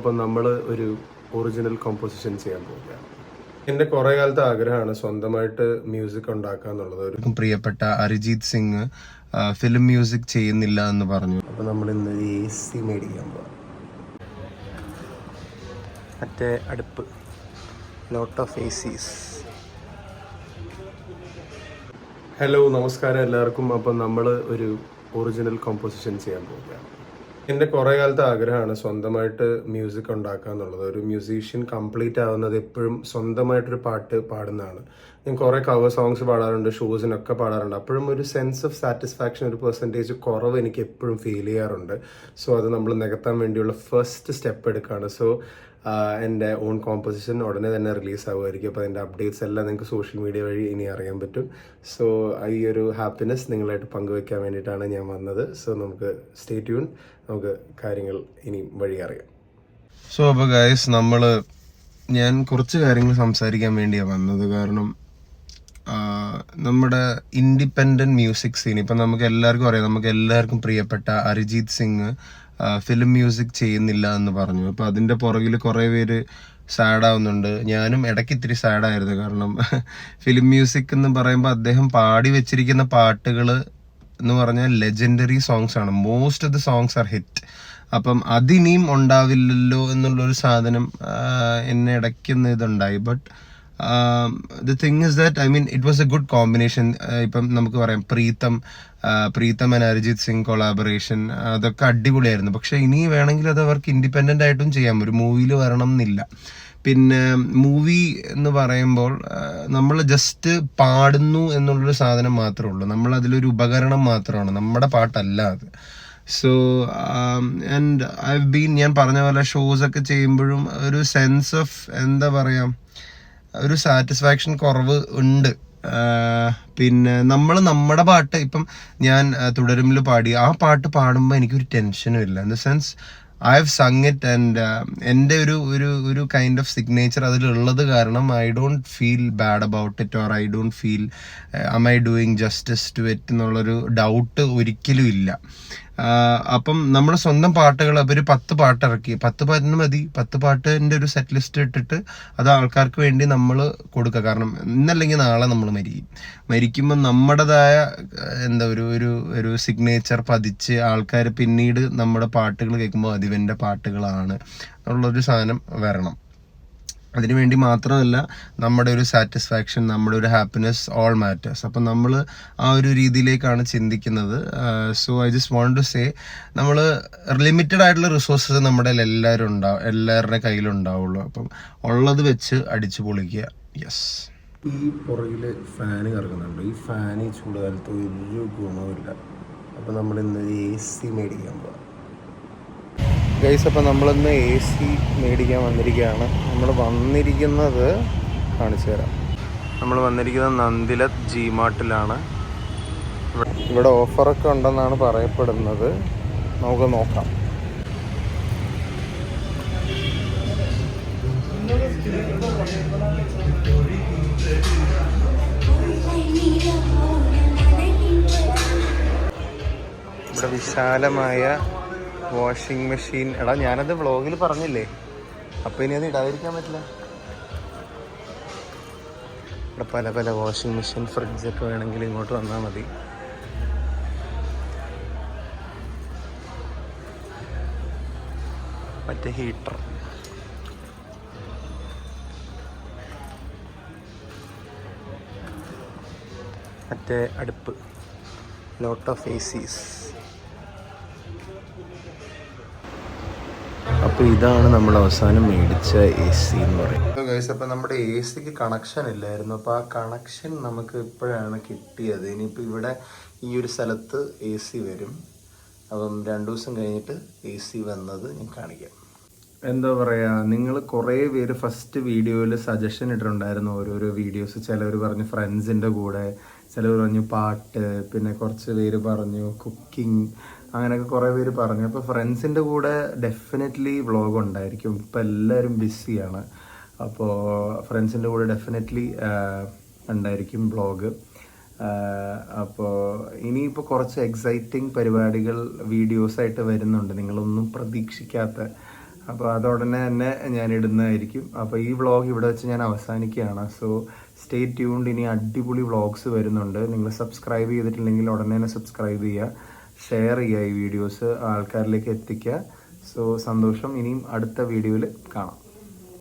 അപ്പം നമ്മൾ ഒരു ഒറിജിനൽ കോമ്പോസിഷൻ ചെയ്യാൻ പോവുകയാണ്. എൻ്റെ കുറേ കാലത്തെ ആഗ്രഹമാണ് സ്വന്തമായിട്ട് മ്യൂസിക് ഉണ്ടാക്കുക എന്നുള്ളത്. ഒരു പ്രിയപ്പെട്ട അരിജിത് സിംഗ് ഫിലിം മ്യൂസിക് ചെയ്യുന്നില്ല എന്ന് പറഞ്ഞു. അപ്പം നമ്മൾ ഇന്ന് AC മേടിക്കാൻ പോവാം. മറ്റേ അടുപ്പ്, ലോട്ട് ഓഫ് ACs. ഹലോ, നമസ്കാരം എല്ലാവർക്കും. അപ്പം നമ്മൾ ഒരു ഒറിജിനൽ കോമ്പോസിഷൻ ചെയ്യാൻ പോവുകയാണ്. എൻ്റെ കുറേ കാലത്തെ ആഗ്രഹമാണ് സ്വന്തമായിട്ട് മ്യൂസിക് ഉണ്ടാക്കുക എന്നുള്ളത്. ഒരു മ്യൂസീഷ്യൻ കംപ്ലീറ്റ് ആവുന്നത് എപ്പോഴും സ്വന്തമായിട്ടൊരു പാട്ട് പാടുന്നതാണ്. ഞാൻ കുറേ കവർ സോങ്സ് പാടാറുണ്ട്, ഷോസിനൊക്കെ പാടാറുണ്ട്. അപ്പോഴും ഒരു സെൻസ് ഓഫ് സാറ്റിസ്ഫാക്ഷൻ, ഒരു പെർസെൻറ്റേജ് കുറവ് എനിക്ക് എപ്പോഴും ഫീൽ ചെയ്യാറുണ്ട്. സോ അത് നമ്മൾ നികത്താൻ വേണ്ടിയുള്ള ഫസ്റ്റ് സ്റ്റെപ്പ് എടുക്കുകയാണ്. സോ എൻ്റെ ഓൺ കോമ്പോസിഷൻ ഉടനെ തന്നെ റിലീസ് ആവുമായിരിക്കും. അപ്പോൾ അതിൻ്റെ അപ്ഡേറ്റ്സ് എല്ലാം നിങ്ങൾക്ക് സോഷ്യൽ മീഡിയ വഴി ഇനി അറിയാൻ പറ്റും. സോ ഈ ഒരു ഹാപ്പിനെസ് നിങ്ങളായിട്ട് പങ്കുവെക്കാൻ വേണ്ടിയിട്ടാണ് ഞാൻ വന്നത്. സോ നമുക്ക് സ്റ്റേ ട്യൂൺ, നമുക്ക് കാര്യങ്ങൾ ഇനി വഴി അറിയാം. സോ അപ്പോൾ ഗൈസ്, ഞാൻ കുറച്ച് കാര്യങ്ങൾ സംസാരിക്കാൻ വേണ്ടിയാണ് വന്നത്. കാരണം നമ്മുടെ ഇൻഡിപെൻഡൻറ്റ് മ്യൂസിക് സീൻ ഇപ്പം നമുക്ക് എല്ലാവർക്കും അറിയാം. നമുക്ക് എല്ലാവർക്കും പ്രിയപ്പെട്ട അരിജിത് സിംഗ് ഫിലിം മ്യൂസിക് ചെയ്യുന്നില്ല എന്ന് പറഞ്ഞു. അപ്പോൾ അതിൻ്റെ പുറകിൽ കുറേ പേര് സാഡാവുന്നുണ്ട്. ഞാനും ഇടയ്ക്ക് ഇത്തിരി സാഡായിരുന്നു. കാരണം ഫിലിം മ്യൂസിക് എന്ന് പറയുമ്പോൾ അദ്ദേഹം പാടി വെച്ചിരിക്കുന്ന പാട്ടുകൾ എന്ന് പറഞ്ഞാൽ ലെജൻഡറി സോങ്സ് ആണ്. Most of the songs are hit. അപ്പം അതിനിയും ഉണ്ടാവില്ലല്ലോ എന്നുള്ളൊരു സാധനം എന്നെ ഇടയ്ക്കുന്ന ഇതുണ്ടായി. But the thing is that it was a good combination. ഇപ്പം നമുക്ക് പറയാം പ്രീതം ആൻഡ് അരിജിത് സിംഗ് കൊളാബറേഷൻ, അതൊക്കെ അടിപൊളിയായിരുന്നു. പക്ഷെ ഇനി വേണമെങ്കിൽ അത് അവർക്ക് ഇൻഡിപെൻഡൻ്റ് ആയിട്ടും ചെയ്യാം, ഒരു മൂവിയിൽ വരണം എന്നില്ല. പിന്നെ മൂവി എന്ന് പറയുമ്പോൾ നമ്മൾ ജസ്റ്റ് പാടുന്നു എന്നുള്ളൊരു സാധനം മാത്രമേ ഉള്ളൂ. നമ്മൾ അതിലൊരു ഉപകരണം മാത്രമാണ്, നമ്മുടെ പാട്ടല്ല അത്. സോ ആൻഡ് ഞാൻ പറഞ്ഞ പോലെ ഷോസൊക്കെ ചെയ്യുമ്പോഴും ഒരു സെൻസ് ഓഫ് എന്താ പറയുക, ഒരു സാറ്റിസ്ഫാക്ഷൻ കുറവ് ഉണ്ട്. പിന്നെ നമ്മുടെ പാട്ട് ഇപ്പം ഞാൻ തുടരുമിൽ പാടി, ആ പാട്ട് പാടുമ്പോൾ എനിക്കൊരു ടെൻഷനും ഇല്ല. In the sense I have sung it and എൻ്റെ ഒരു കൈൻഡ് ഓഫ് സിഗ്നേച്ചർ അതിലുള്ളത് കാരണം I don't feel bad about it, or I don't feel am I doing justice to it എന്നുള്ളൊരു ഡൗട്ട് ഒരിക്കലും ഇല്ല. അപ്പം നമ്മുടെ സ്വന്തം പാട്ടുകൾ അപ്പോൾ ഒരു 10 പാട്ട് ഇറക്കി, 10 പാട്ടിന് മതി. 10 പാട്ടിൻ്റെ ഒരു സെറ്റ് ലിസ്റ്റ് ഇട്ടിട്ട് അത് ആൾക്കാർക്ക് വേണ്ടി നമ്മൾ കൊടുക്കുക. കാരണം ഇന്നല്ലെങ്കിൽ നാളെ നമ്മൾ മരിക്കുമ്പോൾ നമ്മുടേതായ എന്താ ഒരു സിഗ്നേച്ചർ പതിച്ച് ആൾക്കാർ പിന്നീട് നമ്മുടെ പാട്ടുകൾ കേൾക്കുമ്പോൾ അതിവൻ്റെ പാട്ടുകളാണ് എന്നുള്ളൊരു സാധനം വരണം. അതിനുവേണ്ടി മാത്രമല്ല, നമ്മുടെ ഒരു സാറ്റിസ്ഫാക്ഷൻ, നമ്മുടെ ഒരു ഹാപ്പിനെസ്, ഓൾ മാറ്റേഴ്സ്. അപ്പം നമ്മൾ ആ ഒരു രീതിയിലേക്കാണ് ചിന്തിക്കുന്നത്. So I just want to say, നമ്മൾ ലിമിറ്റഡ് ആയിട്ടുള്ള റിസോഴ്സസ് നമ്മുടെ എല്ലാവരുടെ കയ്യിലുണ്ടാവുള്ളൂ. അപ്പം ഉള്ളത് വെച്ച് അടിച്ചു പൊളിക്കുക. യെസ്. ഈ പുറകിൽ ഫാന് കറങ്ങുന്നുണ്ട്. ഈ ഫാന് ഈ ചൂടുകാലത്ത് ഒരു ഗുണവുമില്ല. അപ്പം നമ്മളിന്ന് AC മേടിക്കാൻ പോവാം ഗൈസ്. അപ്പം നമ്മളിന്ന് AC മേടിക്കാൻ വന്നിരിക്കുകയാണ്. നമ്മൾ വന്നിരിക്കുന്നത് കാണിച്ചു തരാം. നമ്മൾ വന്നിരിക്കുന്നത് നന്ദിലത് G-മാർട്ടിലാണ്. ഇവിടെ ഓഫറൊക്കെ ഉണ്ടെന്നാണ് പറയപ്പെടുന്നത്. നമുക്ക് നോക്കാം. ഇവിടെ വിശാലമായ വാഷിംഗ് മെഷീൻ. എടാ, ഞാനത് വ്ളോഗിൽ പറഞ്ഞില്ലേ, അപ്പം ഇനി അത് ഇടാതിരിക്കാൻ പറ്റില്ല. ഇവിടെ പല വാഷിംഗ് മെഷീൻ, ഫ്രിഡ്ജൊക്കെ വേണമെങ്കിൽ ഇങ്ങോട്ട് വന്നാൽ മതി. മറ്റേ ഹീറ്റർ, മറ്റേ അടുപ്പ്, ലോട്ട് ഓഫ് ACs. അപ്പോൾ ഇതാണ് നമ്മൾ അവസാനം മേടിച്ച AC എന്ന് പറയുന്നത്. ഗൈസ്, അപ്പോൾ നമ്മുടെ ACക്ക് കണക്ഷൻ ഇല്ലായിരുന്നു. അപ്പോൾ ആ കണക്ഷൻ നമുക്ക് ഇപ്പോഴാണ് കിട്ടിയത്. ഇനിയിപ്പോൾ ഇവിടെ ഈ ഒരു സ്ഥലത്ത് AC വരും. അപ്പം 2 ദിവസം കഴിഞ്ഞിട്ട് AC വന്നത് ഞാൻ കാണിക്കാം. എന്താ പറയുക, നിങ്ങൾ കുറേ പേര് ഫസ്റ്റ് വീഡിയോയിൽ സജഷൻ ഇട്ടിട്ടുണ്ടായിരുന്നു ഓരോരോ വീഡിയോസ്. ചിലവർ പറഞ്ഞു ഫ്രണ്ട്സിൻ്റെ കൂടെ, ചിലവർ പറഞ്ഞു പാട്ട്, പിന്നെ കുറച്ച് പേര് പറഞ്ഞു കുക്കിംഗ്, അങ്ങനെയൊക്കെ കുറേ പേര് പറഞ്ഞു. അപ്പോൾ ഫ്രണ്ട്സിൻ്റെ കൂടെ ഡെഫിനറ്റ്ലി വ്ളോഗ് ഉണ്ടായിരിക്കും. ഇപ്പോൾ എല്ലാവരും ബിസിയാണ്. അപ്പോൾ ഫ്രണ്ട്സിൻ്റെ കൂടെ ഡെഫിനറ്റ്ലി ഉണ്ടായിരിക്കും വ്ളോഗ്. അപ്പോൾ ഇനിയിപ്പോൾ കുറച്ച് എക്സൈറ്റിംഗ് പരിപാടികൾ വീഡിയോസായിട്ട് വരുന്നുണ്ട്, നിങ്ങളൊന്നും പ്രതീക്ഷിക്കാത്ത. അപ്പോൾ അത് ഉടനെ തന്നെ ഞാൻ ഇടുന്നതായിരിക്കും. അപ്പോൾ ഈ വ്ളോഗ് ഇവിടെ വെച്ച് ഞാൻ അവസാനിക്കുകയാണ്. So stay tuned. ഇനി അടിപൊളി വ്ളോഗ്സ് വരുന്നുണ്ട്. നിങ്ങൾ സബ്സ്ക്രൈബ് ചെയ്തിട്ടില്ലെങ്കിൽ ഉടനെ തന്നെ സബ്സ്ക്രൈബ് ചെയ്യുക, ഷെയർ ചെയ്യുക, ഈ വീഡിയോസ് ആൾക്കാരിലേക്ക് എത്തിക്കുക. സോ സന്തോഷം. ഇനിയും അടുത്ത വീഡിയോയിൽ കാണാം.